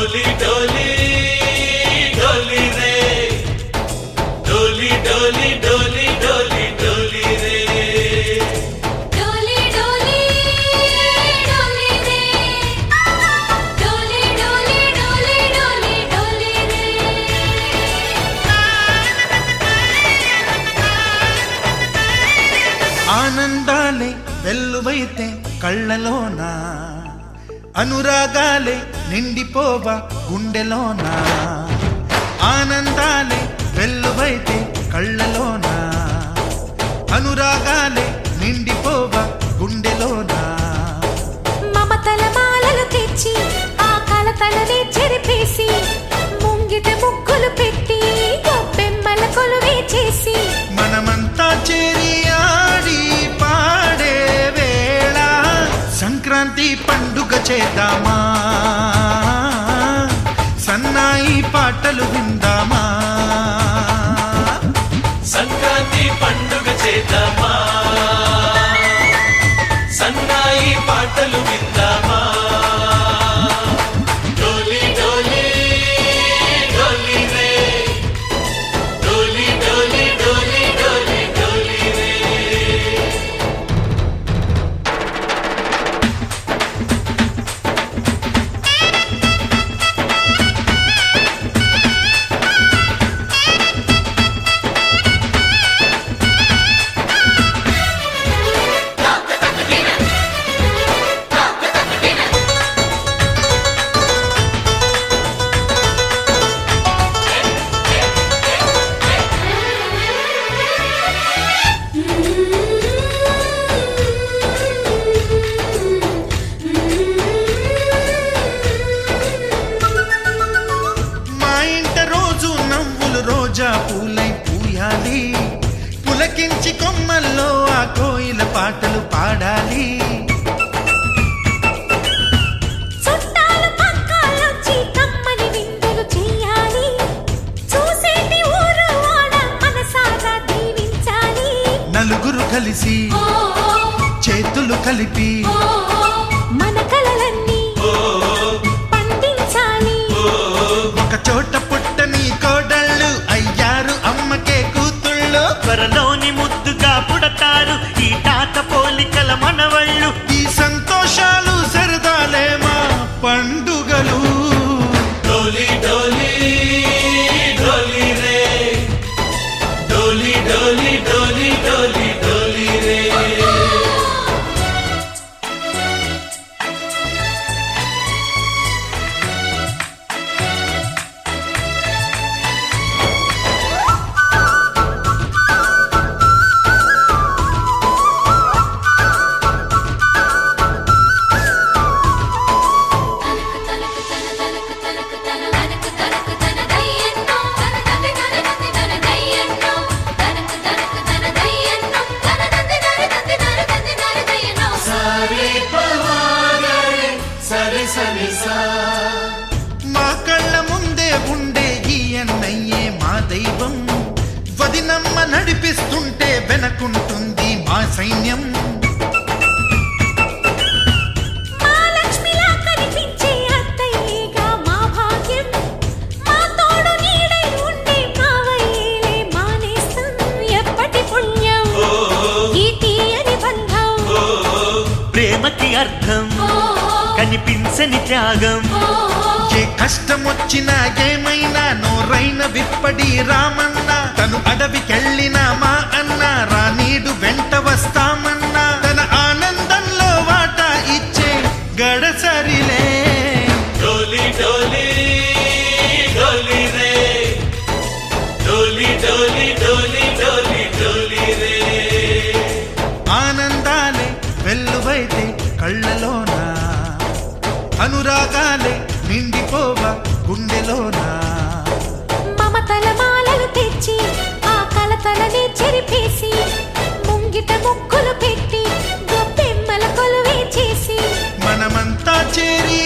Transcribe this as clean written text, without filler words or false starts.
डोली डोली डोली रे डोली डोली डोली डोली डोली रे डोली डोली डोली रे डोली डोली डोली डोली डोली रे ఆనందాలే వెల్లువైతే కళ్ళలోనా అనురాగాలే నిండిపోవా గుండెలోనా ఆనందాలే వెల్లువైతే కళ్ళలోనా అనురాగాలే నిండిపోవా గుండెలోనా మమతల మాలలు తెచ్చి ఆ కలతలనే చెరిపేసి ముంగిట ముగ్గులు పెట్టి గొప్పెమ్మల కొలువే చేసి మనమంతా చేరి ఆడి పాడే వేళ సంక్రాంతి పండుగ చేద్దామా సన్నాయి పాటలు విందామా సంక్రాంతి పండుగ చేద్దామా సన్నాయి పాటలు విందామా డోలి డోలి డోలి రే డోలి డోలి డోలి డోలి డోలి రే మా ఇంట రోజు నవ్వులు రోజా పూలై పూయాలి పులకించి కొమ్మల్లో ఆ కోయిల పాటలు పాడాలి చుట్టాలు పక్కాలొచ్చి కమ్మని విందులు చెయ్యాలి చూసేటి ఊరు వాడ మనసారా దీవించాలి నలుగురు కలిసి చేతులు కలిపి మన కలలన్నీ పండించాలి ఒక చోట పుట్టని కోడళ్ళు అయ్యారు అమ్మకే కూతుళ్ళు త్వరలోని ముద్దుగా పుడతారు ఈ తాత పోలికల మనవళ్ళు ఈ సంతోషాలు సరదాలే మా పండుగలు डोली डोली डोली रे डोली डोली डोली डोली डोली रे सारे पवारे सरे सरे सा మా కళ్ళ ముందే ఉండే ఈ అన్నయ్యే మా దైవం వదినమ్మ నడిపిస్తుంటే వెనకుంటుంది మా సైన్యం మహాలక్ష్మిలా కనిపించే అత్తయ్యేగా మా భాగ్యం మా తోడు నీడై ఉండే మావయ్యేలే మానేస్తం ఎప్పటి పుణ్యం ఈ తీయని బంధం ప్రేమకి అర్థం కనిపించని త్యాగం ఏ కష్టం వచ్చినా ఏమైనా నోరైన విప్పడి రామన్న తను అడవికెళ్ళిన మా అన్న రానీడు వెంట వస్తామన్నా తన ఆనందంలో వాటా ఇచ్చే గడసరిలే डोली डोली डोली रे डोली डोली डोली डोली डोली रे ఆనందాలే వెల్లువైతే కళ్ళలోనా అనురాగాలే నిండిపోవా గుండెలోనా మమతల మాలలు తెచ్చి ఆ కలతలనే చెరిపేసి ముంగిట ముగ్గులు పెట్టి గొప్పెమ్మల కొలువే చేసి మనమంతా చేరి